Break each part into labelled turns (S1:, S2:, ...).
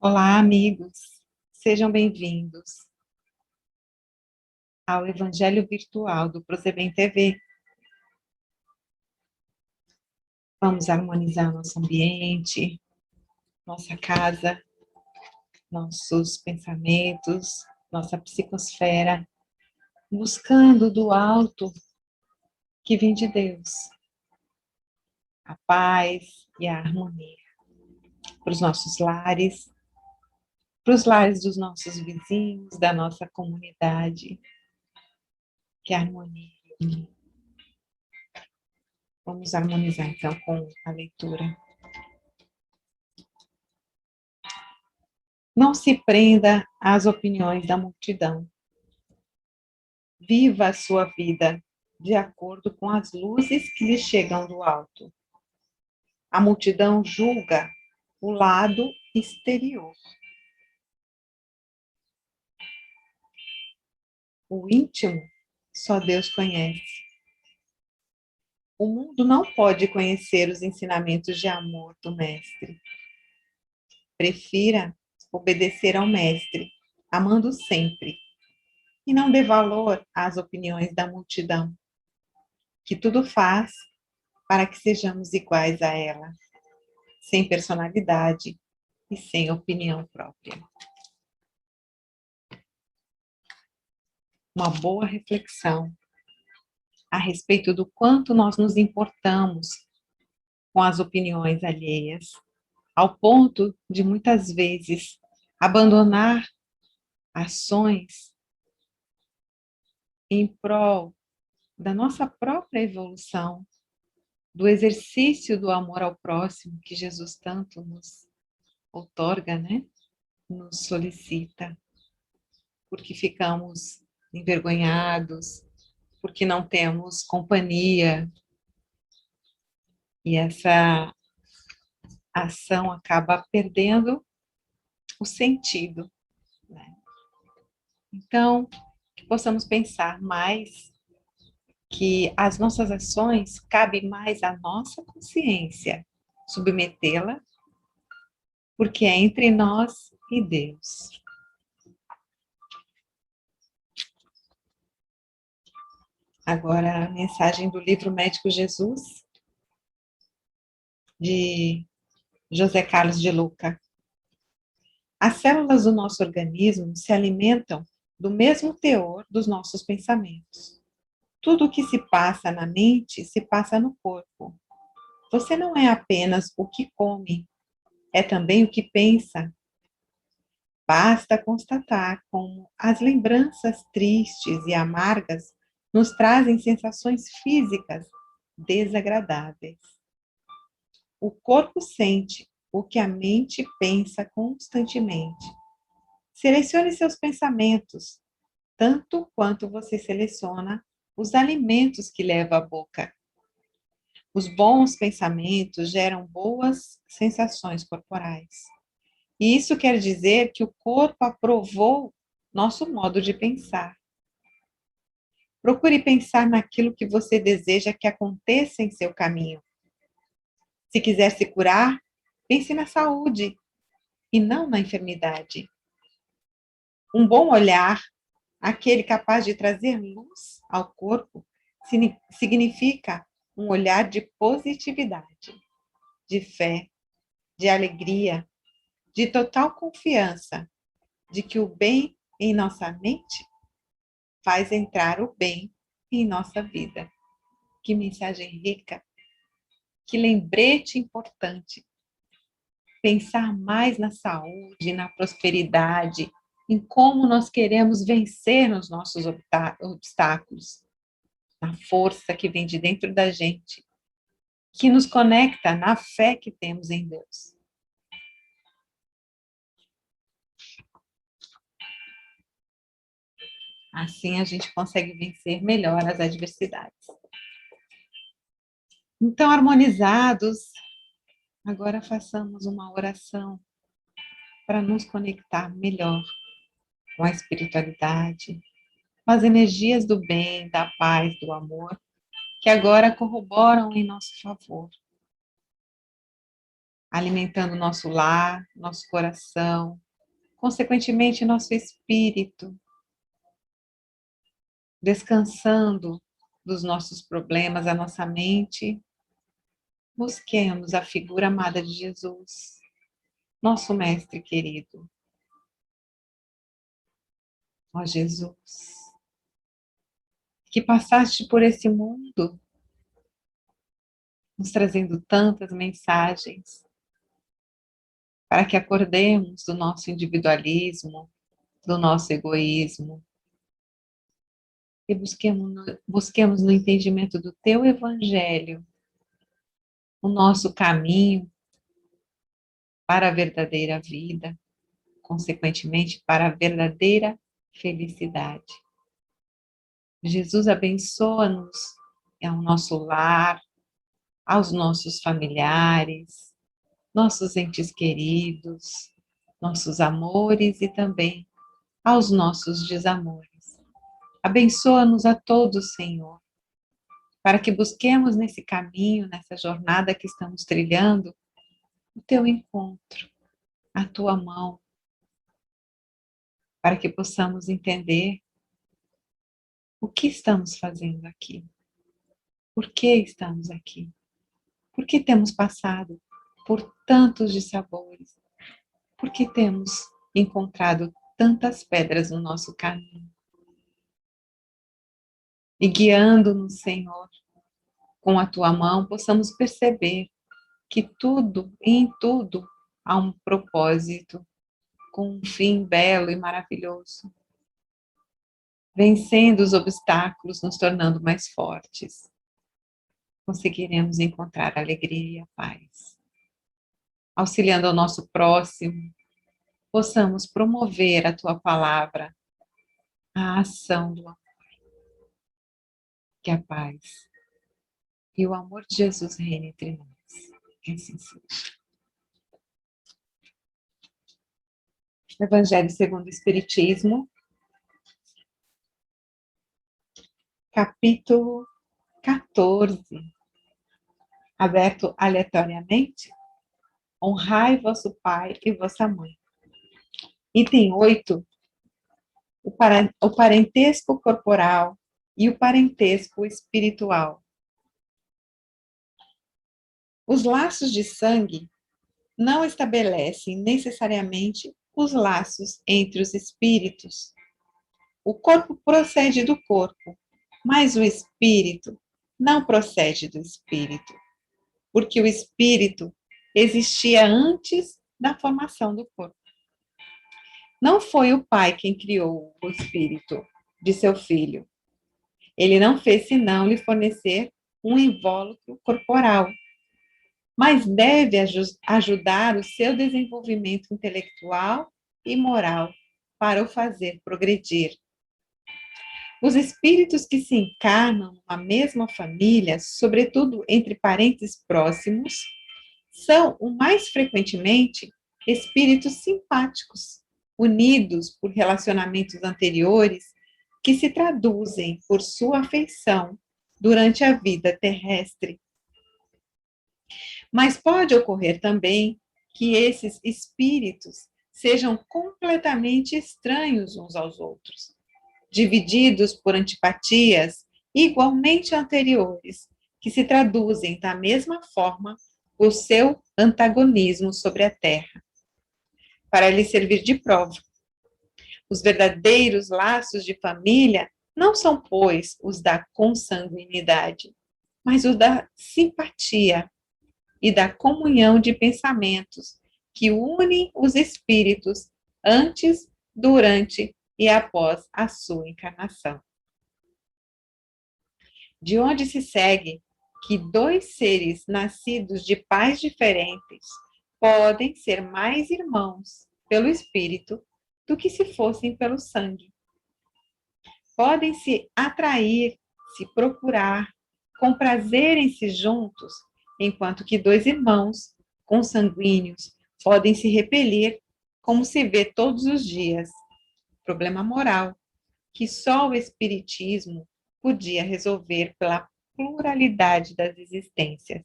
S1: Olá, amigos. Sejam bem-vindos ao Evangelho Virtual do Prosebem TV. Vamos harmonizar nosso ambiente, nossa casa, nossos pensamentos, nossa psicosfera, buscando do alto que vem de Deus, a paz e a harmonia para os nossos lares, para os lares dos nossos vizinhos, da nossa comunidade. Que harmonia. Vamos harmonizar então com a leitura. Não se prenda às opiniões da multidão. Viva a sua vida de acordo com as luzes que lhe chegam do alto. A multidão julga o lado exterior. O íntimo só Deus conhece. O mundo não pode conhecer os ensinamentos de amor do Mestre. Prefira obedecer ao Mestre, amando sempre, e não dê valor às opiniões da multidão, que tudo faz para que sejamos iguais a ela, sem personalidade e sem opinião própria. Uma boa reflexão a respeito do quanto nós nos importamos com as opiniões alheias, ao ponto de muitas vezes abandonar ações em prol da nossa própria evolução, do exercício do amor ao próximo que Jesus tanto nos outorga, né? Nos solicita, porque ficamos envergonhados, porque não temos companhia, e essa ação acaba perdendo o sentido, né? Então, que possamos pensar mais que as nossas ações cabe mais à nossa consciência submetê-la, porque é entre nós e Deus. Agora, a mensagem do livro Médico Jesus, de José Carlos de Luca. As células do nosso organismo se alimentam do mesmo teor dos nossos pensamentos. Tudo o que se passa na mente se passa no corpo. Você não é apenas o que come, é também o que pensa. Basta constatar como as lembranças tristes e amargas nos trazem sensações físicas desagradáveis. O corpo sente o que a mente pensa constantemente. Selecione seus pensamentos, tanto quanto você seleciona os alimentos que leva à boca. Os bons pensamentos geram boas sensações corporais. E isso quer dizer que o corpo aprovou nosso modo de pensar. Procure pensar naquilo que você deseja que aconteça em seu caminho. Se quiser se curar, pense na saúde e não na enfermidade. Um bom olhar, aquele capaz de trazer luz ao corpo, significa um olhar de positividade, de fé, de alegria, de total confiança de que o bem em nossa mente faz entrar o bem em nossa vida. Que mensagem rica, que lembrete importante. Pensar mais na saúde, na prosperidade, em como nós queremos vencer nos nossos obstáculos, na força que vem de dentro da gente, que nos conecta na fé que temos em Deus. Assim a gente consegue vencer melhor as adversidades. Então, harmonizados, agora façamos uma oração para nos conectar melhor com a espiritualidade, com as energias do bem, da paz, do amor, que agora corroboram em nosso favor. alimentando nosso lar, nosso coração, consequentemente nosso espírito, descansando dos nossos problemas, a nossa mente. Busquemos a figura amada de Jesus, nosso mestre querido. Ó Jesus, que passaste por esse mundo, nos trazendo tantas mensagens, para que acordemos do nosso individualismo, do nosso egoísmo, e busquemos no entendimento do teu evangelho o nosso caminho para a verdadeira vida, consequentemente para a verdadeira felicidade. Jesus abençoa-nos ao nosso lar, aos nossos familiares, nossos entes queridos, nossos amores e também aos nossos desamores. Abençoa-nos a todos, Senhor, para que busquemos nesse caminho, nessa jornada que estamos trilhando, o teu encontro, a tua mão, para que possamos entender o que estamos fazendo aqui, por que estamos aqui, por que temos passado por tantos dissabores, por que temos encontrado tantas pedras no nosso caminho. E guiando-nos, Senhor, com a tua mão, possamos perceber que tudo e em tudo há um propósito, com um fim belo e maravilhoso. Vencendo os obstáculos, nos tornando mais fortes, conseguiremos encontrar a alegria e a paz. Auxiliando ao nosso próximo, possamos promover a tua palavra, a ação do amor. Que a paz e o amor de Jesus reine entre nós. Que assim seja. Evangelho segundo o Espiritismo, capítulo 14, aberto aleatoriamente. Honrai vosso pai e vossa mãe. Item 8, o parentesco corporal e o parentesco espiritual. Os laços de sangue não estabelecem necessariamente os laços entre os espíritos. O corpo procede do corpo, mas o espírito não procede do espírito, porque o espírito existia antes da formação do corpo. Não foi o pai quem criou o espírito de seu filho. Ele não fez senão lhe fornecer um invólucro corporal, mas deve ajudar o seu desenvolvimento intelectual e moral para o fazer progredir. Os espíritos que se encarnam numa mesma família, sobretudo entre parentes próximos, são, o mais frequentemente, espíritos simpáticos, unidos por relacionamentos anteriores que se traduzem por sua afeição durante a vida terrestre. Mas pode ocorrer também que esses espíritos sejam completamente estranhos uns aos outros, divididos por antipatias igualmente anteriores, que se traduzem da mesma forma por seu antagonismo sobre a terra, para lhe servir de prova. Os verdadeiros laços de família não são, pois, os da consanguinidade, mas os da simpatia e da comunhão de pensamentos que unem os espíritos antes, durante e após a sua encarnação. De onde se segue que dois seres nascidos de pais diferentes podem ser mais irmãos pelo espírito do que se fossem pelo sangue. Podem se atrair, se procurar, comprazerem-se juntos, enquanto que dois irmãos consanguíneos podem se repelir, como se vê todos os dias. Problema moral que só o espiritismo podia resolver pela pluralidade das existências.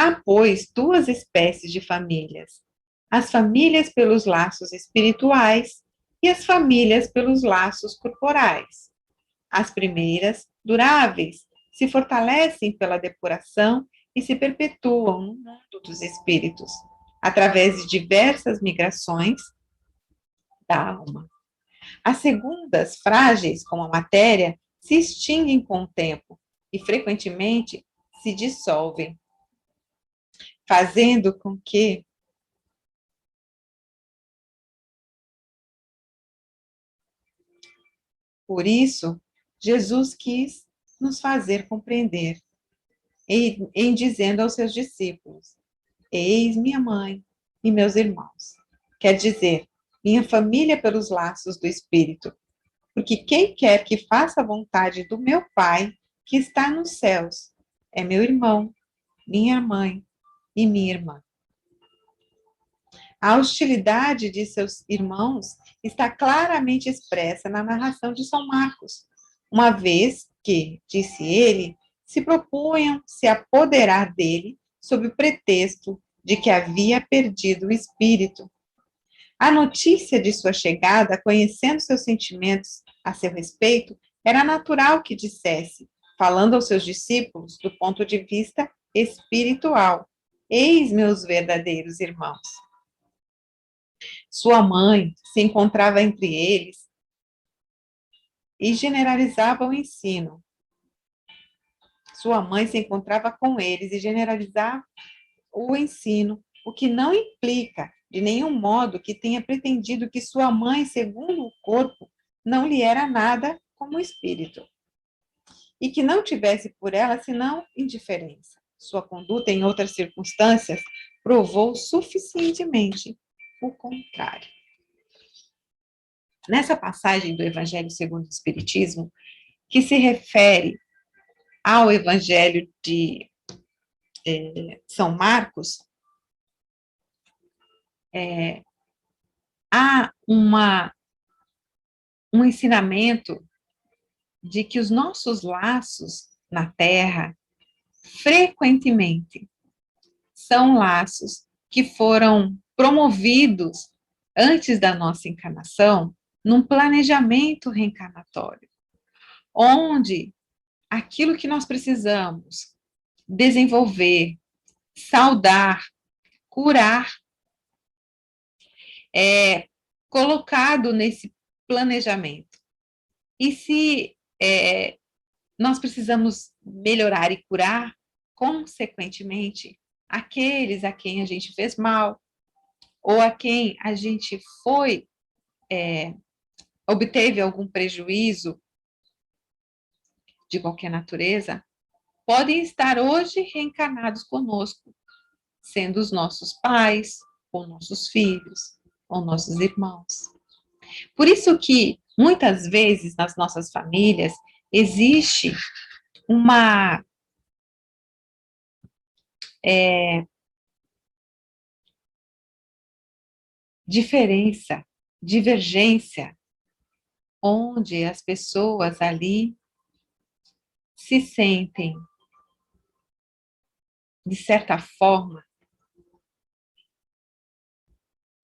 S1: Há, pois, duas espécies de famílias: as famílias pelos laços espirituais e as famílias pelos laços corporais. As primeiras, duráveis, se fortalecem pela depuração e se perpetuam no mundo dos espíritos, através de diversas migrações da alma. As segundas, frágeis como a matéria, se extinguem com o tempo e frequentemente se dissolvem, fazendo com que por isso Jesus quis nos fazer compreender, em dizendo aos seus discípulos: eis minha mãe e meus irmãos. Quer dizer, minha família pelos laços do Espírito, porque quem quer que faça a vontade do meu Pai, que está nos céus, é meu irmão, minha mãe e minha irmã. A hostilidade de seus irmãos está claramente expressa na narração de São Marcos, uma vez que, disse ele, se propunham se apoderar dele sob o pretexto de que havia perdido o espírito. A notícia de sua chegada, conhecendo seus sentimentos a seu respeito, era natural que dissesse, falando aos seus discípulos do ponto de vista espiritual: eis meus verdadeiros irmãos. Sua mãe se encontrava entre eles e generalizava o ensino. Sua mãe se encontrava com eles e generalizava o ensino, o que não implica, de nenhum modo, que tenha pretendido que sua mãe, segundo o corpo, não lhe era nada como espírito, e que não tivesse por ela senão indiferença. Sua conduta, em outras circunstâncias, provou suficientemente o contrário. Nessa passagem do Evangelho segundo o Espiritismo, que se refere ao Evangelho de São Marcos, há um ensinamento de que os nossos laços na Terra, frequentemente, são laços que foram promovidos antes da nossa encarnação, num planejamento reencarnatório, onde aquilo que nós precisamos desenvolver, saudar, curar, é colocado nesse planejamento. E se nós precisamos melhorar e curar, consequentemente, aqueles a quem a gente fez mal, ou a quem a gente obteve algum prejuízo de qualquer natureza, podem estar hoje reencarnados conosco, sendo os nossos pais, ou nossos filhos, ou nossos irmãos. Por isso que, muitas vezes, nas nossas famílias, existe uma diferença, divergência, onde as pessoas ali se sentem, de certa forma,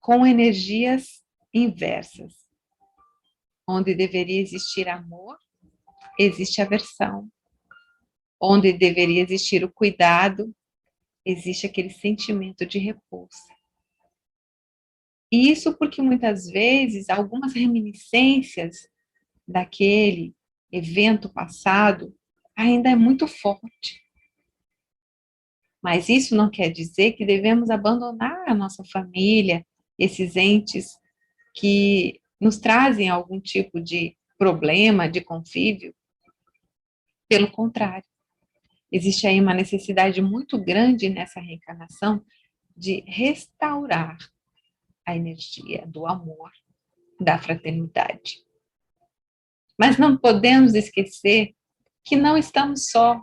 S1: com energias inversas. Onde deveria existir amor, existe aversão. Onde deveria existir o cuidado, existe aquele sentimento de repulsa. E isso porque muitas vezes algumas reminiscências daquele evento passado ainda é muito forte. Mas isso não quer dizer que devemos abandonar a nossa família, esses entes que nos trazem algum tipo de problema, de convívio. Pelo contrário, existe aí uma necessidade muito grande nessa reencarnação de restaurar a energia do amor, da fraternidade. Mas não podemos esquecer que não estamos só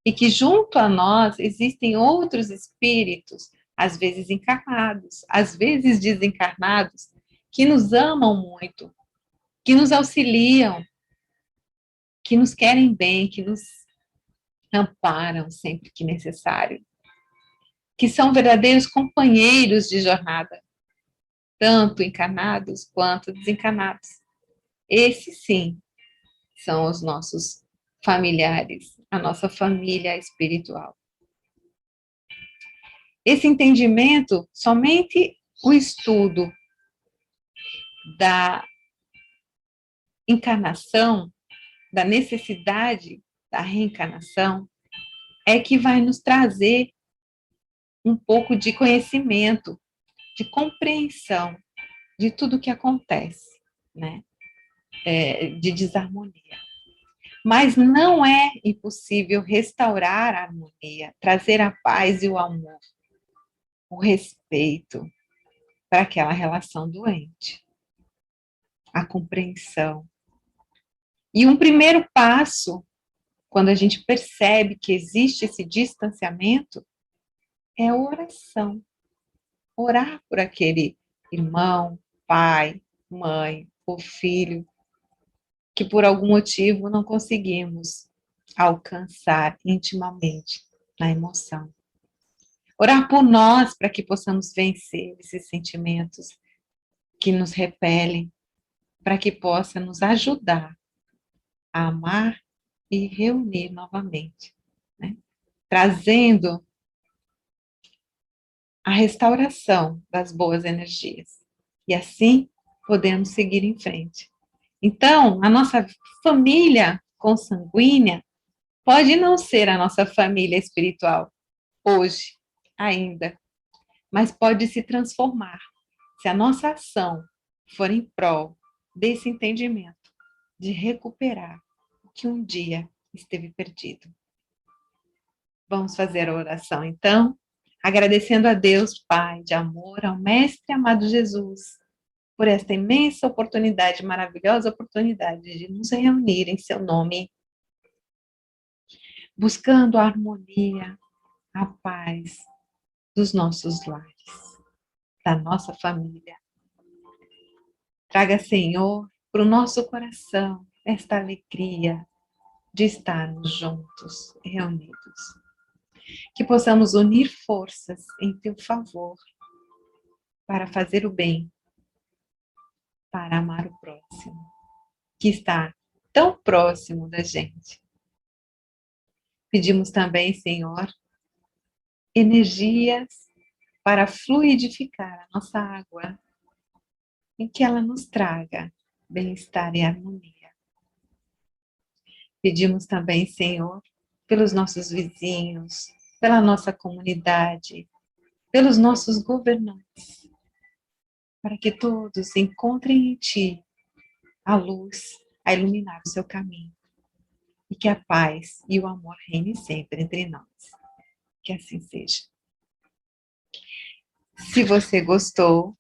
S1: e que junto a nós existem outros espíritos, às vezes encarnados, às vezes desencarnados, que nos amam muito, que nos auxiliam, que nos querem bem, que nos amparam sempre que necessário. que são verdadeiros companheiros de jornada, tanto encarnados quanto desencarnados. Esses, sim, são os nossos familiares, a nossa família espiritual. Esse entendimento, somente o estudo da encarnação, da necessidade da reencarnação, é que vai nos trazer um pouco de conhecimento, de compreensão de tudo que acontece, né? De desarmonia. Mas não é impossível restaurar a harmonia, trazer a paz e o amor, o respeito para aquela relação doente, a compreensão. E um primeiro passo, quando a gente percebe que existe esse distanciamento, é a oração. Orar por aquele irmão, pai, mãe, ou filho, que por algum motivo não conseguimos alcançar intimamente na emoção. Orar por nós para que possamos vencer esses sentimentos que nos repelem, para que possa nos ajudar a amar e reunir novamente, né? Trazendo a restauração das boas energias. E assim podemos seguir em frente. Então, a nossa família consanguínea pode não ser a nossa família espiritual hoje, ainda, mas pode se transformar se a nossa ação for em prol desse entendimento, de recuperar o que um dia esteve perdido. Vamos fazer a oração, então, agradecendo a Deus, Pai de amor, ao Mestre amado Jesus, por esta imensa oportunidade, maravilhosa oportunidade de nos reunir em seu nome, buscando a harmonia, a paz dos nossos lares, da nossa família. Traga, Senhor, para o nosso coração esta alegria de estarmos juntos, reunidos. Que possamos unir forças em teu favor para fazer o bem, para amar o próximo, que está tão próximo da gente. Pedimos também, Senhor, energias para fluidificar a nossa água e que ela nos traga bem-estar e harmonia. Pedimos também, Senhor, pelos nossos vizinhos, pela nossa comunidade, pelos nossos governantes, para que todos encontrem em Ti a luz a iluminar o seu caminho e que a paz e o amor reine sempre entre nós. Que assim seja. Se você gostou,